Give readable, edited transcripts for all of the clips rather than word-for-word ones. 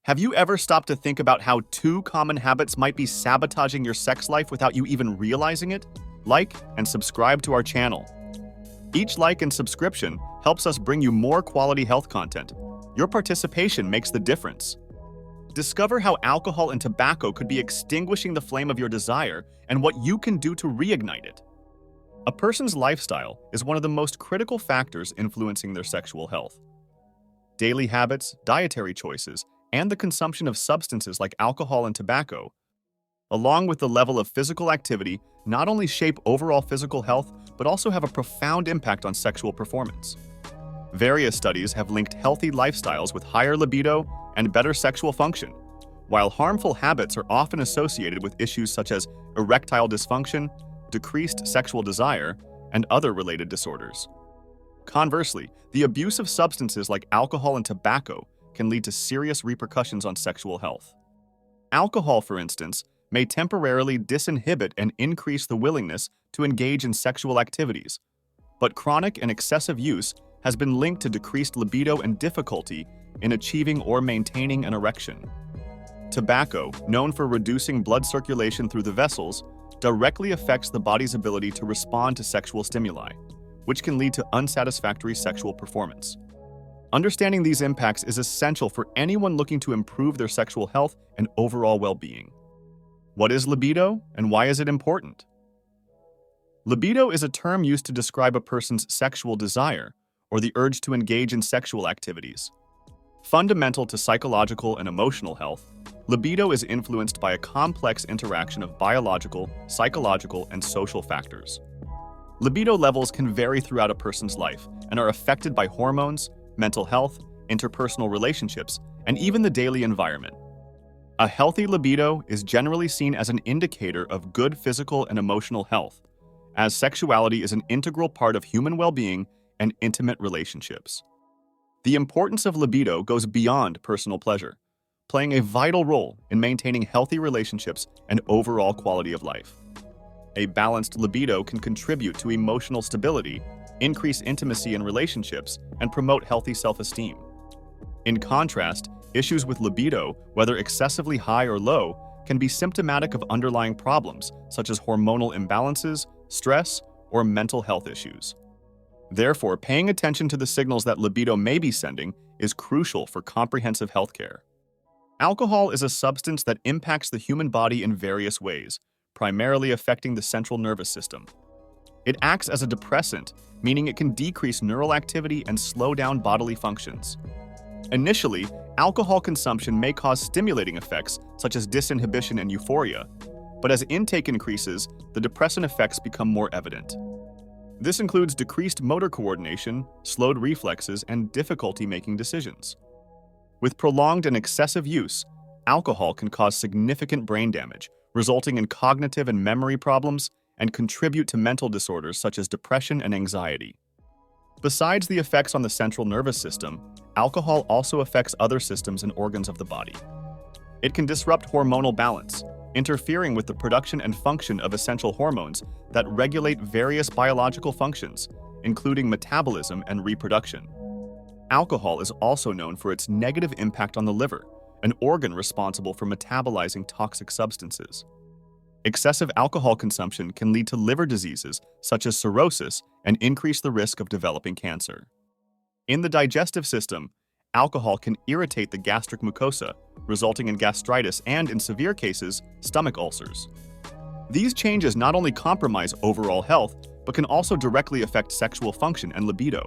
Have you ever stopped to think about how two common habits might be sabotaging your sex life without you even realizing it? Like and subscribe to our channel. Each like and subscription helps us bring you more quality health content. Your participation makes the difference. Discover how alcohol and tobacco could be extinguishing the flame of your desire and what you can do to reignite it. A person's lifestyle is one of the most critical factors influencing their sexual health. Daily habits, dietary choices, and the consumption of substances like alcohol and tobacco, along with the level of physical activity, not only shape overall physical health, but also have a profound impact on sexual performance. Various studies have linked healthy lifestyles with higher libido and better sexual function, while harmful habits are often associated with issues such as erectile dysfunction, decreased sexual desire, and other related disorders. Conversely, the abuse of substances like alcohol and tobacco can lead to serious repercussions on sexual health. Alcohol, for instance, may temporarily disinhibit and increase the willingness to engage in sexual activities, but chronic and excessive use has been linked to decreased libido and difficulty in achieving or maintaining an erection. Tobacco, known for reducing blood circulation through the vessels, directly affects the body's ability to respond to sexual stimuli, which can lead to unsatisfactory sexual performance. Understanding these impacts is essential for anyone looking to improve their sexual health and overall well-being. What is libido, and why is it important? Libido is a term used to describe a person's sexual desire or the urge to engage in sexual activities. Fundamental to psychological and emotional health, libido is influenced by a complex interaction of biological, psychological, and social factors. Libido levels can vary throughout a person's life and are affected by hormones, mental health, interpersonal relationships, and even the daily environment. A healthy libido is generally seen as an indicator of good physical and emotional health, as sexuality is an integral part of human well-being and intimate relationships. The importance of libido goes beyond personal pleasure, playing a vital role in maintaining healthy relationships and overall quality of life. A balanced libido can contribute to emotional stability, increase intimacy in relationships, and promote healthy self-esteem. In contrast, issues with libido, whether excessively high or low, can be symptomatic of underlying problems such as hormonal imbalances, stress, or mental health issues. Therefore, paying attention to the signals that libido may be sending is crucial for comprehensive health care. Alcohol is a substance that impacts the human body in various ways, primarily affecting the central nervous system. It acts as a depressant, meaning it can decrease neural activity and slow down bodily functions. Initially, alcohol consumption may cause stimulating effects such as disinhibition and euphoria, but as intake increases, the depressant effects become more evident. This includes decreased motor coordination, slowed reflexes, and difficulty making decisions. With prolonged and excessive use, alcohol can cause significant brain damage, resulting in cognitive and memory problems, and contribute to mental disorders such as depression and anxiety. Besides the effects on the central nervous system, alcohol also affects other systems and organs of the body. It can disrupt hormonal balance, interfering with the production and function of essential hormones that regulate various biological functions, including metabolism and reproduction. Alcohol is also known for its negative impact on the liver, an organ responsible for metabolizing toxic substances. Excessive alcohol consumption can lead to liver diseases such as cirrhosis and increase the risk of developing cancer. In the digestive system, alcohol can irritate the gastric mucosa, resulting in gastritis and, in severe cases, stomach ulcers. These changes not only compromise overall health, but can also directly affect sexual function and libido.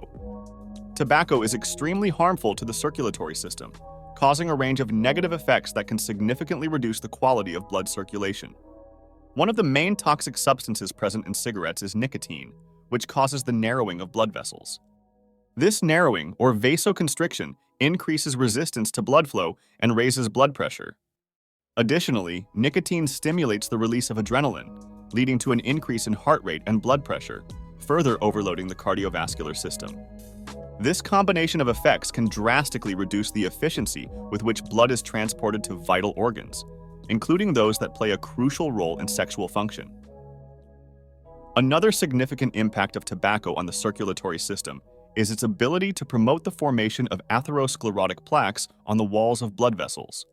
Tobacco is extremely harmful to the circulatory system, causing a range of negative effects that can significantly reduce the quality of blood circulation. One of the main toxic substances present in cigarettes is nicotine, which causes the narrowing of blood vessels. This narrowing, or vasoconstriction, increases resistance to blood flow and raises blood pressure. Additionally, nicotine stimulates the release of adrenaline, leading to an increase in heart rate and blood pressure, further overloading the cardiovascular system. This combination of effects can drastically reduce the efficiency with which blood is transported to vital organs, including those that play a crucial role in sexual function. Another significant impact of tobacco on the circulatory system is its ability to promote the formation of atherosclerotic plaques on the walls of blood vessels.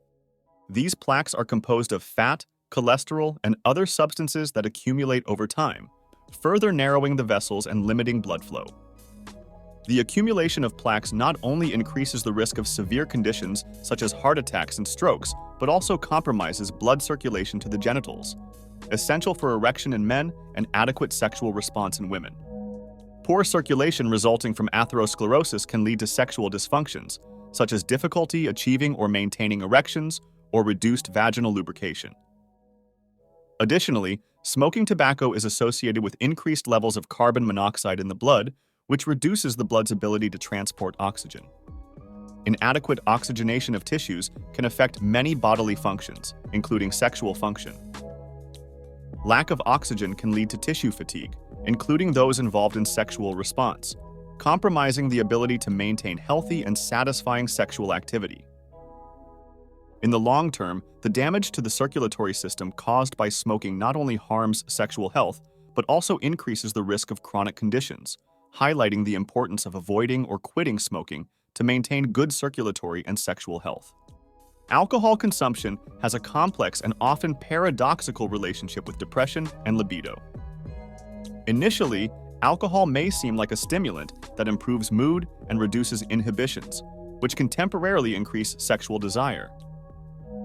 These plaques are composed of fat, cholesterol, and other substances that accumulate over time, further narrowing the vessels and limiting blood flow. The accumulation of plaques not only increases the risk of severe conditions such as heart attacks and strokes, but also compromises blood circulation to the genitals, essential for erection in men and adequate sexual response in women. Poor circulation resulting from atherosclerosis can lead to sexual dysfunctions, such as difficulty achieving or maintaining erections or reduced vaginal lubrication. Additionally, smoking tobacco is associated with increased levels of carbon monoxide in the blood, which reduces the blood's ability to transport oxygen. Inadequate oxygenation of tissues can affect many bodily functions, including sexual function. Lack of oxygen can lead to tissue fatigue, including those involved in sexual response, compromising the ability to maintain healthy and satisfying sexual activity. In the long term, the damage to the circulatory system caused by smoking not only harms sexual health, but also increases the risk of chronic conditions, highlighting the importance of avoiding or quitting smoking to maintain good circulatory and sexual health. Alcohol consumption has a complex and often paradoxical relationship with depression and libido. Initially, alcohol may seem like a stimulant that improves mood and reduces inhibitions, which can temporarily increase sexual desire.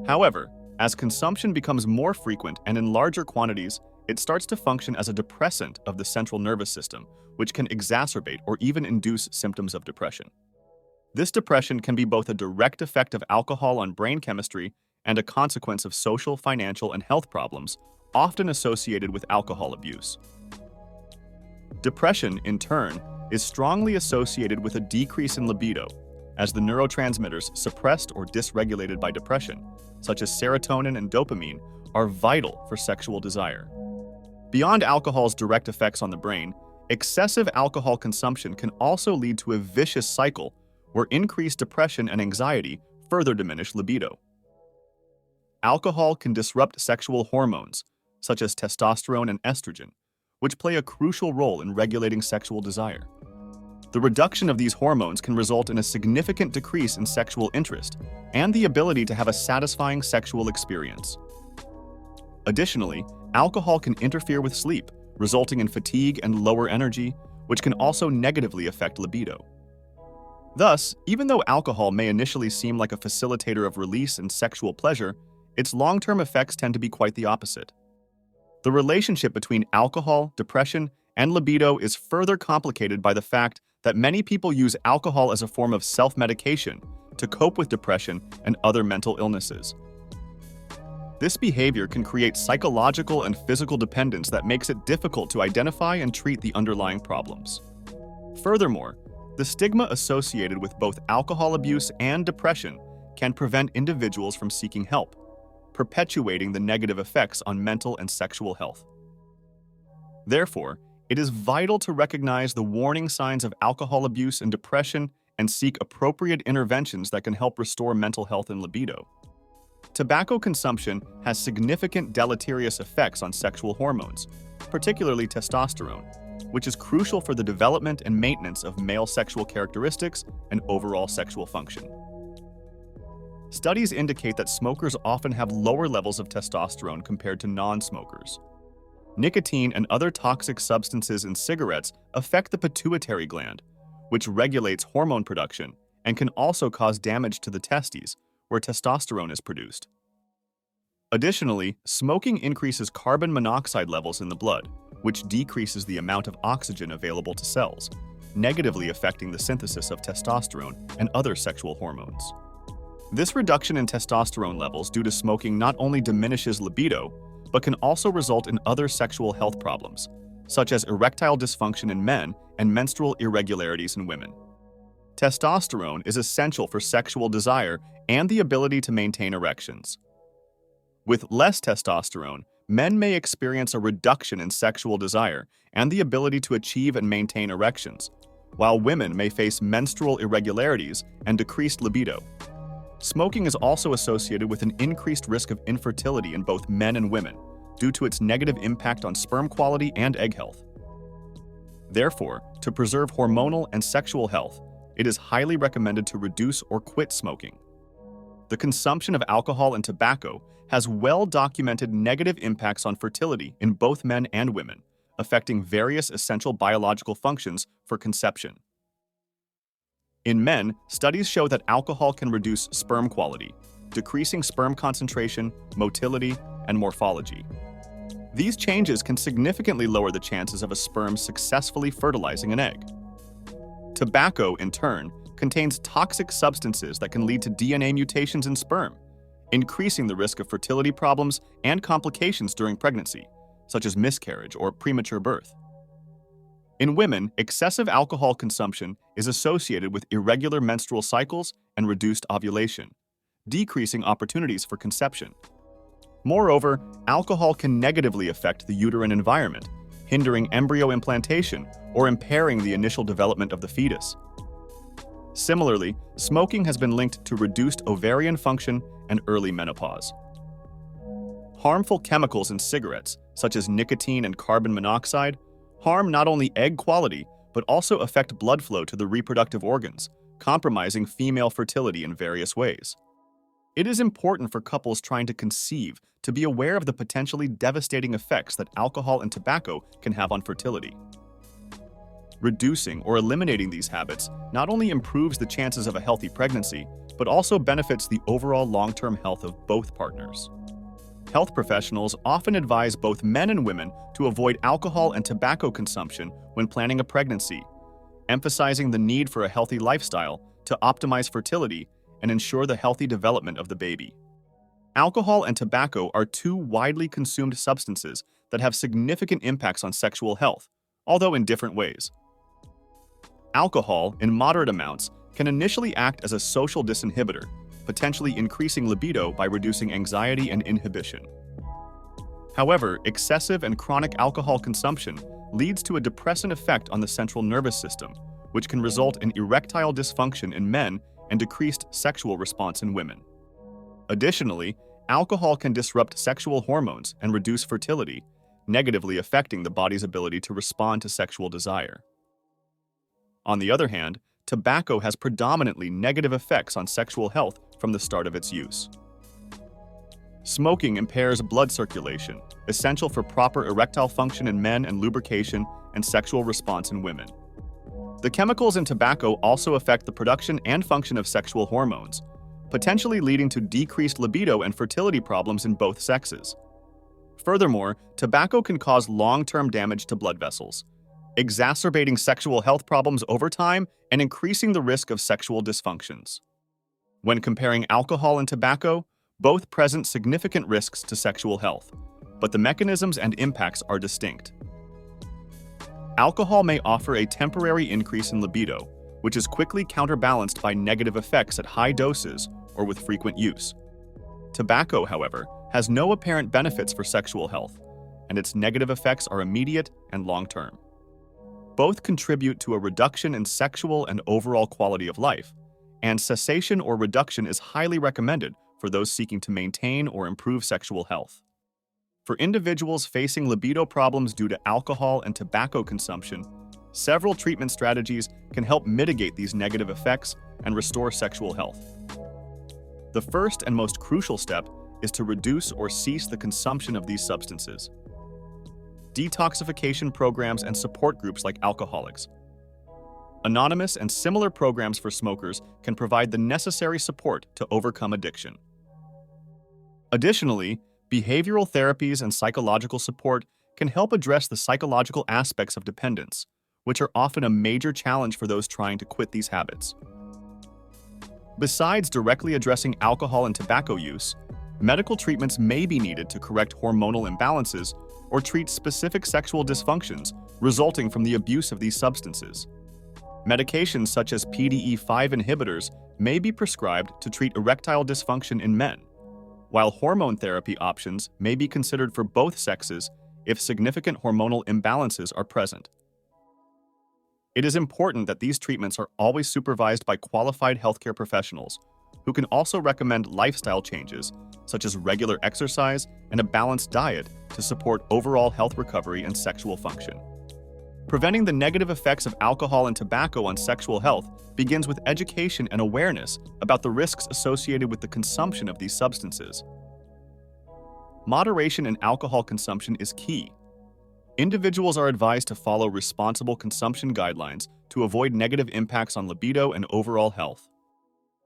However, as consumption becomes more frequent and in larger quantities, it starts to function as a depressant of the central nervous system, which can exacerbate or even induce symptoms of depression. This depression can be both a direct effect of alcohol on brain chemistry and a consequence of social, financial, and health problems, often associated with alcohol abuse. Depression, in turn, is strongly associated with a decrease in libido, as the neurotransmitters suppressed or dysregulated by depression, such as serotonin and dopamine, are vital for sexual desire. Beyond alcohol's direct effects on the brain, excessive alcohol consumption can also lead to a vicious cycle where increased depression and anxiety further diminish libido. Alcohol can disrupt sexual hormones, such as testosterone and estrogen, which play a crucial role in regulating sexual desire. The reduction of these hormones can result in a significant decrease in sexual interest and the ability to have a satisfying sexual experience. Additionally, alcohol can interfere with sleep, resulting in fatigue and lower energy, which can also negatively affect libido. Thus, even though alcohol may initially seem like a facilitator of release and sexual pleasure, its long-term effects tend to be quite the opposite. The relationship between alcohol, depression, and libido is further complicated by the fact that many people use alcohol as a form of self-medication to cope with depression and other mental illnesses. This behavior can create psychological and physical dependence that makes it difficult to identify and treat the underlying problems. Furthermore, the stigma associated with both alcohol abuse and depression can prevent individuals from seeking help, perpetuating the negative effects on mental and sexual health. Therefore, it is vital to recognize the warning signs of alcohol abuse and depression and seek appropriate interventions that can help restore mental health and libido. Tobacco consumption has significant deleterious effects on sexual hormones, particularly testosterone, which is crucial for the development and maintenance of male sexual characteristics and overall sexual function. Studies indicate that smokers often have lower levels of testosterone compared to non-smokers. Nicotine and other toxic substances in cigarettes affect the pituitary gland, which regulates hormone production and can also cause damage to the testes, where testosterone is produced. Additionally, smoking increases carbon monoxide levels in the blood, which decreases the amount of oxygen available to cells, negatively affecting the synthesis of testosterone and other sexual hormones. This reduction in testosterone levels due to smoking not only diminishes libido, but can also result in other sexual health problems, such as erectile dysfunction in men and menstrual irregularities in women. Testosterone is essential for sexual desire and the ability to maintain erections. With less testosterone, men may experience a reduction in sexual desire and the ability to achieve and maintain erections, while women may face menstrual irregularities and decreased libido. Smoking is also associated with an increased risk of infertility in both men and women due to its negative impact on sperm quality and egg health. Therefore, to preserve hormonal and sexual health, it is highly recommended to reduce or quit smoking. The consumption of alcohol and tobacco has well-documented negative impacts on fertility in both men and women, affecting various essential biological functions for conception. In men, studies show that alcohol can reduce sperm quality, decreasing sperm concentration, motility, and morphology. These changes can significantly lower the chances of a sperm successfully fertilizing an egg. Tobacco, in turn, contains toxic substances that can lead to DNA mutations in sperm, increasing the risk of fertility problems and complications during pregnancy, such as miscarriage or premature birth. In women, excessive alcohol consumption is associated with irregular menstrual cycles and reduced ovulation, decreasing opportunities for conception. Moreover, alcohol can negatively affect the uterine environment, hindering embryo implantation or impairing the initial development of the fetus. Similarly, smoking has been linked to reduced ovarian function and early menopause. Harmful chemicals in cigarettes, such as nicotine and carbon monoxide, harm not only egg quality, but also affect blood flow to the reproductive organs, compromising female fertility in various ways. It is important for couples trying to conceive to be aware of the potentially devastating effects that alcohol and tobacco can have on fertility. Reducing or eliminating these habits not only improves the chances of a healthy pregnancy, but also benefits the overall long-term health of both partners. Health professionals often advise both men and women to avoid alcohol and tobacco consumption when planning a pregnancy, emphasizing the need for a healthy lifestyle to optimize fertility and ensure the healthy development of the baby. Alcohol and tobacco are two widely consumed substances that have significant impacts on sexual health, although in different ways. Alcohol, in moderate amounts, can initially act as a social disinhibitor, potentially increasing libido by reducing anxiety and inhibition. However, excessive and chronic alcohol consumption leads to a depressant effect on the central nervous system, which can result in erectile dysfunction in men and decreased sexual response in women. Additionally, alcohol can disrupt sexual hormones and reduce fertility, negatively affecting the body's ability to respond to sexual desire. On the other hand, tobacco has predominantly negative effects on sexual health from the start of its use. Smoking impairs blood circulation, essential for proper erectile function in men and lubrication and sexual response in women. The chemicals in tobacco also affect the production and function of sexual hormones, potentially leading to decreased libido and fertility problems in both sexes. Furthermore, tobacco can cause long-term damage to blood vessels, exacerbating sexual health problems over time and increasing the risk of sexual dysfunctions. When comparing alcohol and tobacco, both present significant risks to sexual health, but the mechanisms and impacts are distinct. Alcohol may offer a temporary increase in libido, which is quickly counterbalanced by negative effects at high doses or with frequent use. Tobacco, however, has no apparent benefits for sexual health, and its negative effects are immediate and long-term. Both contribute to a reduction in sexual and overall quality of life, and cessation or reduction is highly recommended for those seeking to maintain or improve sexual health. For individuals facing libido problems due to alcohol and tobacco consumption, several treatment strategies can help mitigate these negative effects and restore sexual health. The first and most crucial step is to reduce or cease the consumption of these substances. Detoxification programs and support groups like Alcoholics Anonymous and similar programs for smokers can provide the necessary support to overcome addiction. Additionally, behavioral therapies and psychological support can help address the psychological aspects of dependence, which are often a major challenge for those trying to quit these habits. Besides directly addressing alcohol and tobacco use, medical treatments may be needed to correct hormonal imbalances or treat specific sexual dysfunctions resulting from the abuse of these substances. Medications such as PDE5 inhibitors may be prescribed to treat erectile dysfunction in men, while hormone therapy options may be considered for both sexes if significant hormonal imbalances are present. It is important that these treatments are always supervised by qualified healthcare professionals, who can also recommend lifestyle changes such as regular exercise and a balanced diet to support overall health recovery and sexual function. Preventing the negative effects of alcohol and tobacco on sexual health begins with education and awareness about the risks associated with the consumption of these substances. Moderation in alcohol consumption is key. Individuals are advised to follow responsible consumption guidelines to avoid negative impacts on libido and overall health.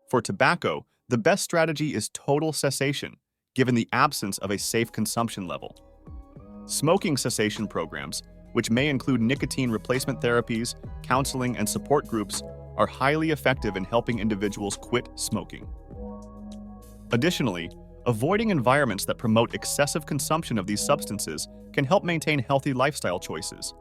For tobacco, the best strategy is total cessation, given the absence of a safe consumption level. Smoking cessation programs, which may include nicotine replacement therapies, counseling, and support groups, are highly effective in helping individuals quit smoking. Additionally, avoiding environments that promote excessive consumption of these substances can help maintain healthy lifestyle choices.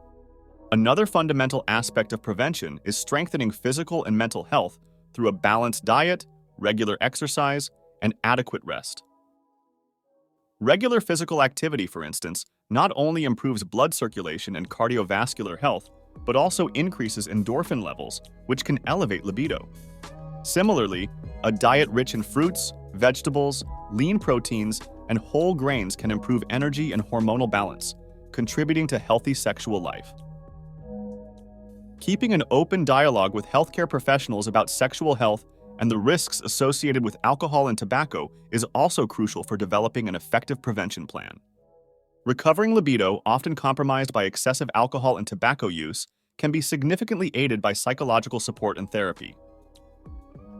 Another fundamental aspect of prevention is strengthening physical and mental health through a balanced diet, regular exercise, and adequate rest. Regular physical activity, for instance, not only improves blood circulation and cardiovascular health, but also increases endorphin levels, which can elevate libido. Similarly, a diet rich in fruits, vegetables, lean proteins, and whole grains can improve energy and hormonal balance, contributing to healthy sexual life. Keeping an open dialogue with healthcare professionals about sexual health and the risks associated with alcohol and tobacco is also crucial for developing an effective prevention plan. Recovering libido, often compromised by excessive alcohol and tobacco use, can be significantly aided by psychological support and therapy.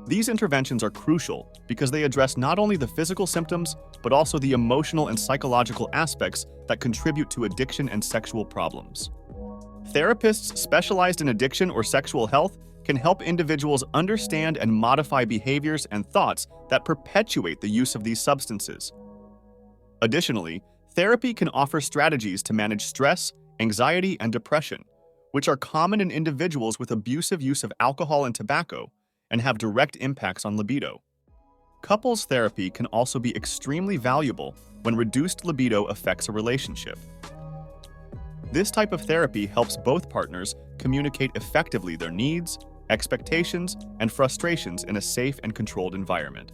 These interventions are crucial because they address not only the physical symptoms, but also the emotional and psychological aspects that contribute to addiction and sexual problems. Therapists specialized in addiction or sexual health can help individuals understand and modify behaviors and thoughts that perpetuate the use of these substances. Additionally, therapy can offer strategies to manage stress, anxiety, and depression, which are common in individuals with abusive use of alcohol and tobacco and have direct impacts on libido. Couples therapy can also be extremely valuable when reduced libido affects a relationship. This type of therapy helps both partners communicate effectively their needs, expectations, and frustrations in a safe and controlled environment.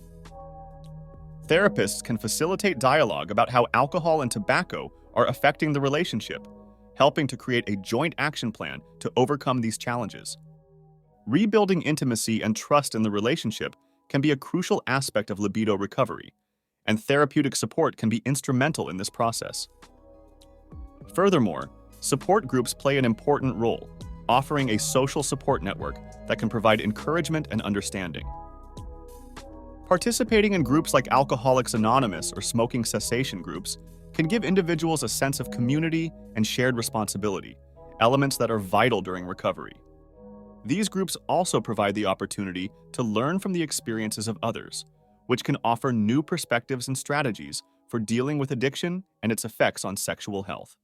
Therapists can facilitate dialogue about how alcohol and tobacco are affecting the relationship, helping to create a joint action plan to overcome these challenges. Rebuilding intimacy and trust in the relationship can be a crucial aspect of libido recovery, and therapeutic support can be instrumental in this process. Furthermore, support groups play an important role, offering a social support network that can provide encouragement and understanding. Participating in groups like Alcoholics Anonymous or smoking cessation groups can give individuals a sense of community and shared responsibility, elements that are vital during recovery. These groups also provide the opportunity to learn from the experiences of others, which can offer new perspectives and strategies for dealing with addiction and its effects on sexual health.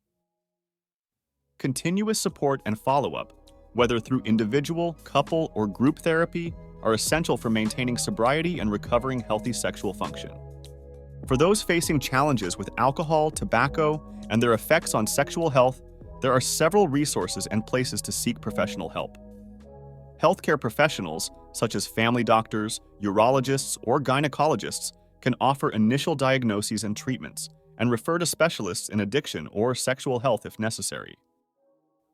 Continuous support and follow-up, whether through individual, couple, or group therapy, are essential for maintaining sobriety and recovering healthy sexual function. For those facing challenges with alcohol, tobacco, and their effects on sexual health, there are several resources and places to seek professional help. Healthcare professionals, such as family doctors, urologists, or gynecologists, can offer initial diagnoses and treatments, and refer to specialists in addiction or sexual health if necessary.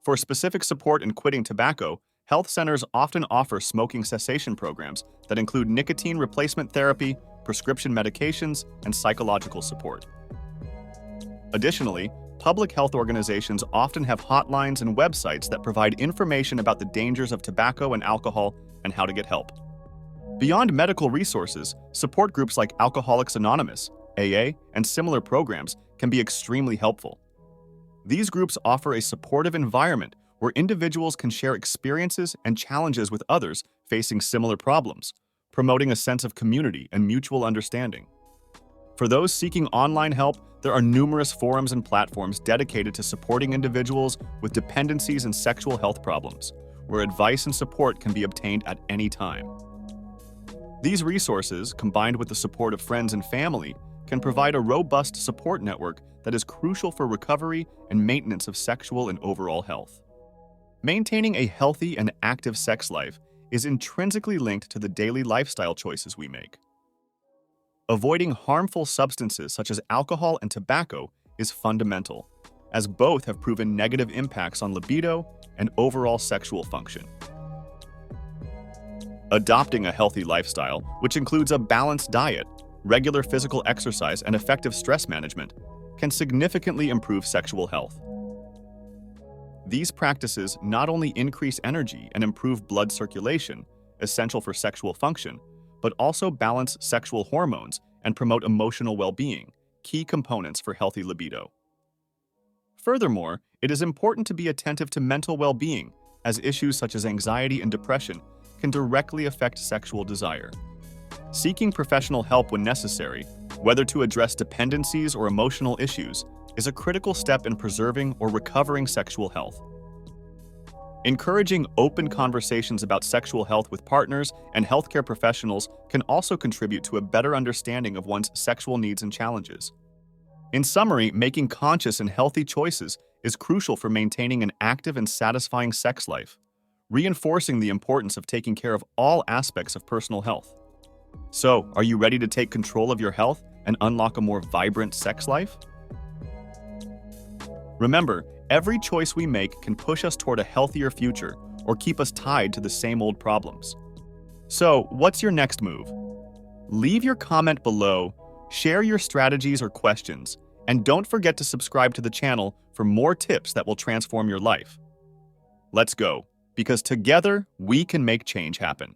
For specific support in quitting tobacco, health centers often offer smoking cessation programs that include nicotine replacement therapy, prescription medications, and psychological support. Additionally, public health organizations often have hotlines and websites that provide information about the dangers of tobacco and alcohol and how to get help. Beyond medical resources, support groups like Alcoholics Anonymous, AA, and similar programs can be extremely helpful. These groups offer a supportive environment where individuals can share experiences and challenges with others facing similar problems, promoting a sense of community and mutual understanding. For those seeking online help, there are numerous forums and platforms dedicated to supporting individuals with dependencies and sexual health problems, where advice and support can be obtained at any time. These resources, combined with the support of friends and family, can provide a robust support network that is crucial for recovery and maintenance of sexual and overall health. Maintaining a healthy and active sex life is intrinsically linked to the daily lifestyle choices we make. Avoiding harmful substances such as alcohol and tobacco is fundamental, as both have proven negative impacts on libido and overall sexual function. Adopting a healthy lifestyle, which includes a balanced diet, regular physical exercise, and effective stress management, can significantly improve sexual health. These practices not only increase energy and improve blood circulation, essential for sexual function, but also balance sexual hormones and promote emotional well-being, key components for healthy libido. Furthermore, it is important to be attentive to mental well-being, as issues such as anxiety and depression can directly affect sexual desire. Seeking professional help when necessary, whether to address dependencies or emotional issues, is a critical step in preserving or recovering sexual health. Encouraging open conversations about sexual health with partners and healthcare professionals can also contribute to a better understanding of one's sexual needs and challenges. In summary, making conscious and healthy choices is crucial for maintaining an active and satisfying sex life, reinforcing the importance of taking care of all aspects of personal health. So, are you ready to take control of your health and unlock a more vibrant sex life? Remember, every choice we make can push us toward a healthier future or keep us tied to the same old problems. So, what's your next move? Leave your comment below, share your strategies or questions, and don't forget to subscribe to the channel for more tips that will transform your life. Let's go, because together we can make change happen.